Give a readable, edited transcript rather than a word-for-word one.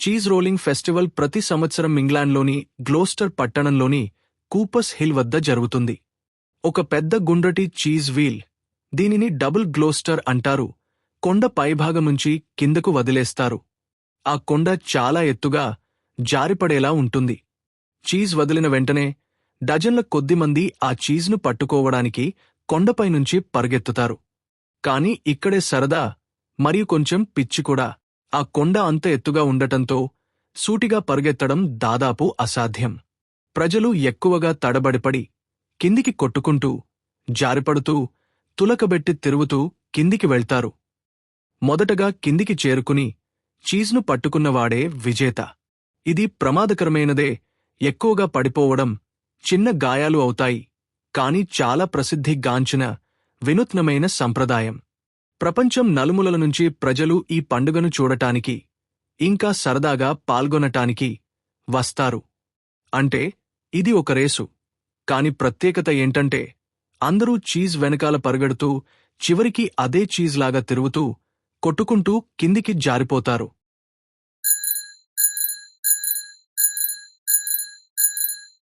Cheese rolling festival ప్రతి సంవత్సరం ఇంగ్లాండ్లోని గ్లోస్టర్ పట్టణంలోని కూపస్ హిల్ వద్ద జరుగుతుంది. ఒక పెద్ద గుండ్రటి చీజ్ వీల్, దీనిని డబుల్ గ్లోస్టర్ అంటారు, కొండ పైభాగముంచి కిందకు వదిలేస్తారు. ఆ కొండ చాలా ఎత్తుగా, జారిపడేలా ఉంటుంది. చీజ్ వదిలిన వెంటనే డజన్ల కొద్దిమంది ఆ చీజ్ను పట్టుకోవడానికి కొండపైనుంచి పరుగెత్తుతారు. కాని ఇక్కడే సరదా, మరియు కొంచెం పిచ్చి కూడా. ఆ కొండ అంత ఎత్తుగా ఉండటంతో సూటిగా పరుగెత్తడం దాదాపు అసాధ్యం. ప్రజలు ఎక్కువగా తడబడిపడి, కిందికి కొట్టుకుంటూ, జారిపడుతూ, తులకబెట్టి తిరుగుతూ కిందికి వెళ్తారు. మొదటగా కిందికి చేరుకుని చీజ్ను పట్టుకున్నవాడే విజేత. ఇది ప్రమాదకరమైనదే, ఎక్కువగా పడిపోవడం, చిన్న గాయాలు అవుతాయి, కాని చాలా ప్రసిద్ధిగాంచిన వినూత్నమైన సంప్రదాయం. ప్రపంచం నలుమూలల నుంచి ప్రజలు ఈ పండుగను చూడటానికి, ఇంకా సరదాగా పాల్గొనటానికి వస్తారు. అంటే ఇది ఒక రేసు, కాని ప్రత్యేకత ఏంటంటే అందరూ చీజ్ వెనకాల పరుగెడుతూ చివరికి అదే చీజ్ లాగా తిరుగుతూ, కొట్టుకుంటూ కిందికి జారిపోతారు.